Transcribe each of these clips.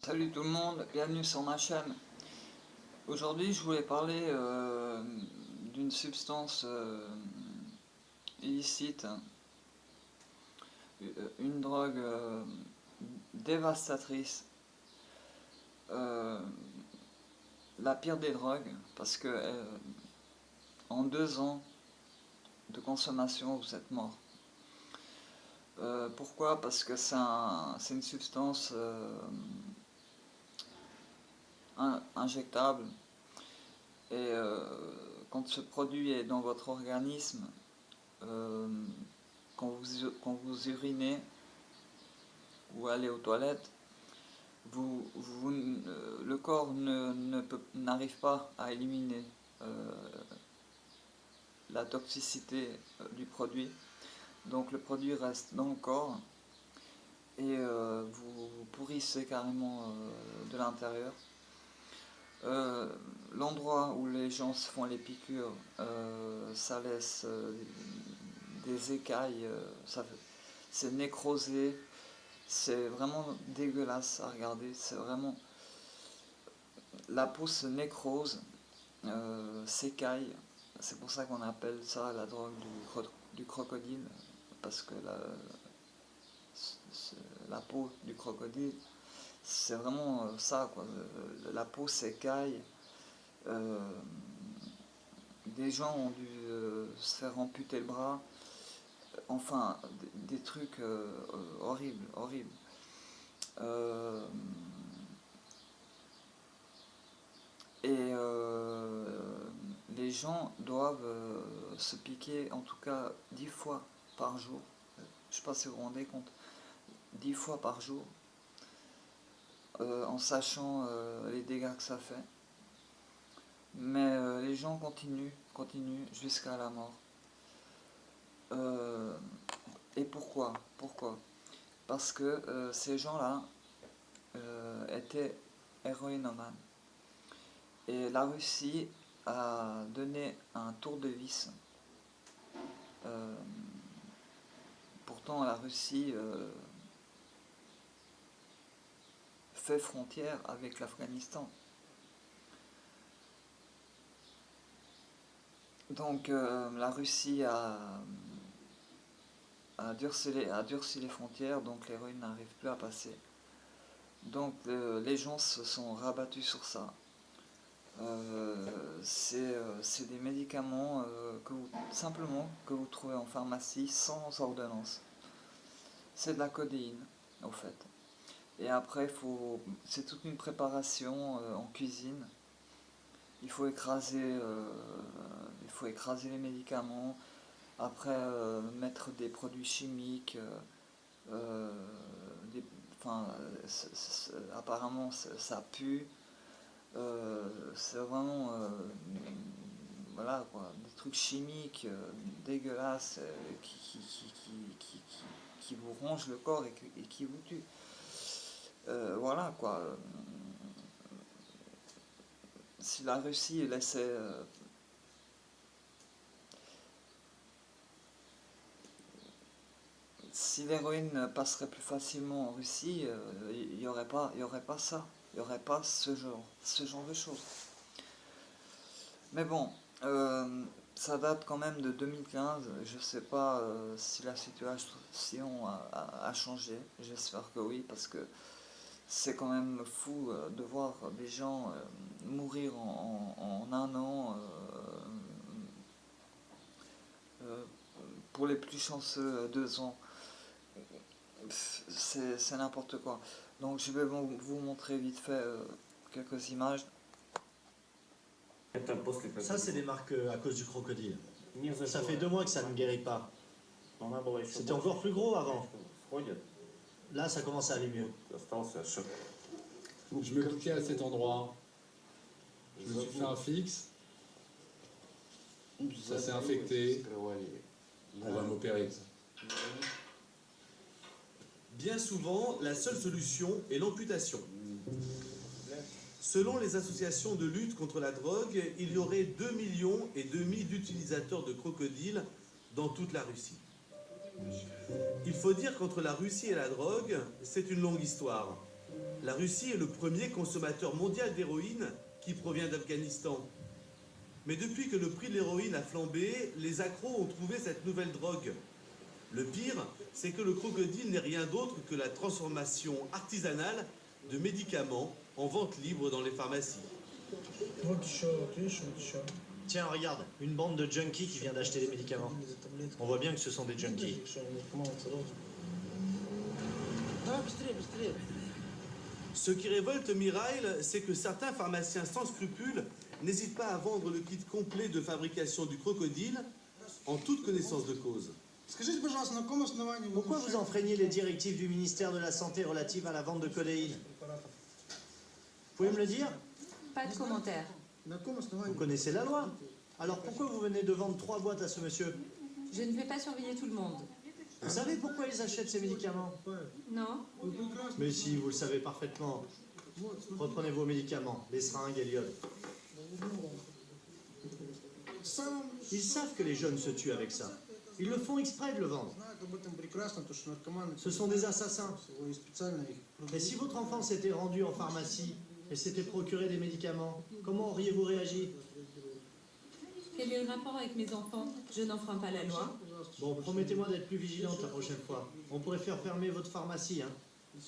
Salut tout le monde, bienvenue sur ma chaîne. Aujourd'hui je voulais parler d'une substance illicite, une drogue dévastatrice, euh, la pire des drogues, parce que en 2 ans de consommation vous êtes mort. Pourquoi? Parce que c'est une substance injectable. Et quand ce produit est dans votre organisme, euh, quand vous urinez ou allez aux toilettes, le corps n'arrive pas à éliminer euh, la toxicité du produit. Donc le produit reste dans le corps et vous pourrissez carrément de l'intérieur. L'endroit où les gens se font les piqûres, ça laisse des écailles, c'est nécrosé, c'est vraiment dégueulasse à regarder, c'est vraiment... La peau se nécrose, s'écaille, c'est pour ça qu'on appelle ça la drogue du crocodile, parce que la peau du crocodile, c'est vraiment ça, quoi. La peau s'écaille. Euh, des gens ont dû se faire amputer le bras, enfin des trucs horribles, horribles. Euh, et les gens doivent se piquer en tout cas 10 fois par jour. Je ne sais pas si vous vous rendez compte, 10 fois par jour, en sachant les dégâts que ça fait. Mais les gens continuent jusqu'à la mort. Euh, et pourquoi? Pourquoi? Parce que ces gens-là étaient héroïnomanes. Et la Russie a donné un tour de vis. Euh, Pourtant, la Russie fait frontière avec l'Afghanistan. Donc la Russie a durci les frontières, donc l'héroïne n'arrive plus à passer. Donc les gens se sont rabattus sur ça. C'est des médicaments simplement que vous trouvez en pharmacie sans ordonnance. C'est de la codéine, au fait. Et après, c'est toute une préparation en cuisine. Il faut écraser les médicaments. Après, mettre des produits chimiques. Euh, des, enfin, apparemment, ça pue. C'est vraiment voilà quoi, des trucs chimiques dégueulasses qui vous rongent le corps et qui vous tuent. Voilà quoi. Si la Russie laissait si l'héroïne passerait plus facilement en Russie, il n'y aurait pas ça, il n'y aurait pas ce genre de choses. Mais bon, ça date quand même de 2015. Je sais pas si la situation a changé. J'espère que oui, parce que c'est quand même fou de voir des gens mourir en un an. Euh, pour les plus chanceux, 2 ans. C'est n'importe quoi. Donc je vais vous montrer vite fait quelques images. Ça, c'est des marques à cause du crocodile. Ça fait 2 mois que ça ne guérit pas. C'était encore plus gros avant. Là, ça commence à aller mieux. Je me piquais à cet endroit. Je me suis fait un fixe. Ça s'est infecté. On va m'opérer. Bien souvent, la seule solution est l'amputation. Selon les associations de lutte contre la drogue, il y aurait 2,5 millions d'utilisateurs de crocodiles dans toute la Russie. Il faut dire qu'entre la Russie et la drogue, c'est une longue histoire. La Russie est le premier consommateur mondial d'héroïne qui provient d'Afghanistan. Mais depuis que le prix de l'héroïne a flambé, les accros ont trouvé cette nouvelle drogue. Le pire, c'est que le crocodile n'est rien d'autre que la transformation artisanale de médicaments en vente libre dans les pharmacies. Tiens, regarde, une bande de junkies qui vient d'acheter des médicaments. On voit bien que ce sont des junkies. Ce qui révolte Mirail, c'est que certains pharmaciens sans scrupules n'hésitent pas à vendre le kit complet de fabrication du crocodile en toute connaissance de cause. Pourquoi vous enfreignez les directives du ministère de la Santé relatives à la vente de codéine? Vous pouvez me le dire? Pas de commentaire. Vous connaissez la loi. Alors pourquoi vous venez de vendre 3 boîtes à ce monsieur? Je ne vais pas surveiller tout le monde. Vous savez pourquoi ils achètent ces médicaments? Non? Mais si, vous le savez parfaitement. Reprenez vos médicaments, les seringues et l'iode. Ils savent que les jeunes se tuent avec ça. Ils le font exprès de le vendre. Ce sont des assassins. Et si votre enfant s'était rendu en pharmacie et s'était procuré des médicaments, comment auriez-vous réagi? Quel est le rapport avec mes enfants? Je n'enfreins pas la loi. Bon, promettez-moi d'être plus vigilante la prochaine fois. On pourrait faire fermer votre pharmacie, hein.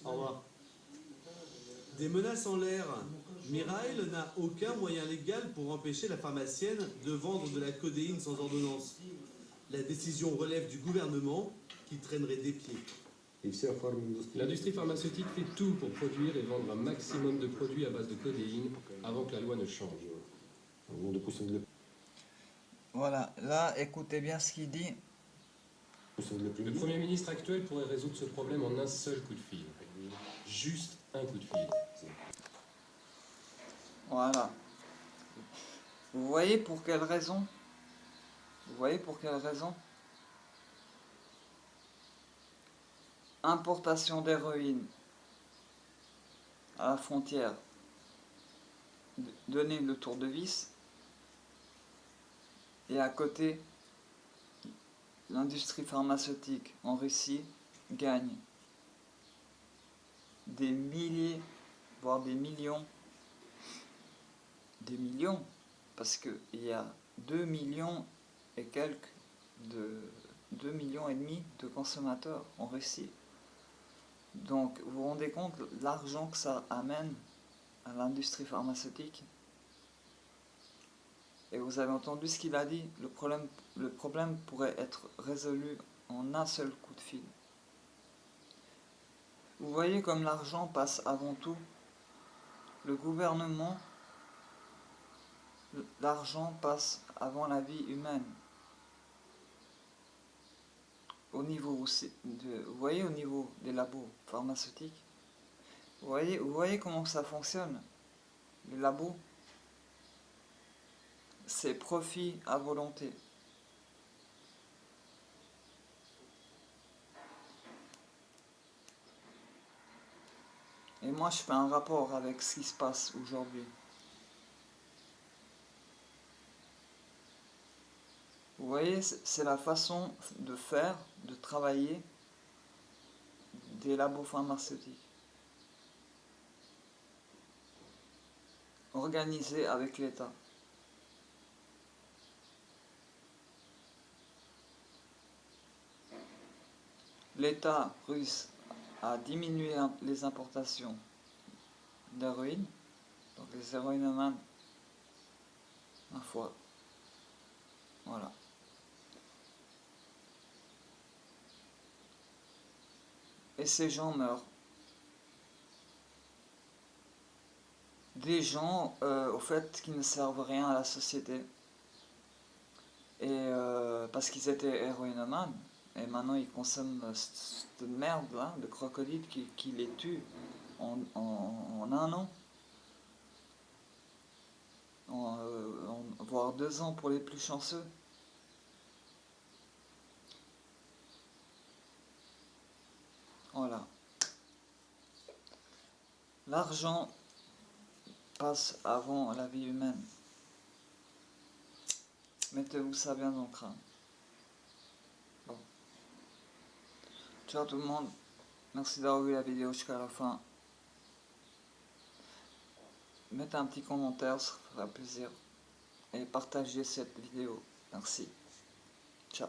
Au revoir. Des menaces en l'air. Mirail n'a aucun moyen légal pour empêcher la pharmacienne de vendre de la codéine sans ordonnance. La décision relève du gouvernement qui traînerait des pieds. L'industrie pharmaceutique fait tout pour produire et vendre un maximum de produits à base de codéine avant que la loi ne change. Voilà, là, écoutez bien ce qu'il dit. Le Premier ministre actuel pourrait résoudre ce problème en un seul coup de fil. Juste un coup de fil. Voilà. Vous voyez pour quelle raison? Vous voyez pour quelle raison? Importation d'héroïne à la frontière. Donner le tour de vis. Et à côté, l'industrie pharmaceutique en Russie gagne des milliers, voire des millions, parce qu'il y a 2 millions et quelques, 2 millions et demi de consommateurs en Russie. Donc vous vous rendez compte l'argent que ça amène à l'industrie pharmaceutique? Et vous avez entendu ce qu'il a dit, le problème pourrait être résolu en un seul coup de fil. Vous voyez comme l'argent passe avant tout. Le gouvernement, l'argent passe avant la vie humaine. Au niveau aussi vous voyez au niveau des labos pharmaceutiques, vous voyez comment ça fonctionne, les labos. C'est profit à volonté. Et moi, je fais un rapport avec ce qui se passe aujourd'hui. Vous voyez, c'est la façon de faire, de travailler des labos pharmaceutiques. Organisés avec l'État. L'État russe a diminué les importations d'héroïne, donc les héroïnomans, ma foi, voilà. Et ces gens meurent. Des gens, au fait, qui ne servent rien à la société. Et parce qu'ils étaient héroïnomans. Et maintenant, ils consomment cette merde là, de crocodile qui les tue en un an. Voire 2 ans pour les plus chanceux. Voilà. L'argent passe avant la vie humaine. Mettez-vous ça bien dans le crâne. Bon. Ciao tout le monde. Merci d'avoir vu la vidéo jusqu'à la fin. mettez un petit commentaire, ça fera plaisir. Et partagez cette vidéo. Merci. Ciao.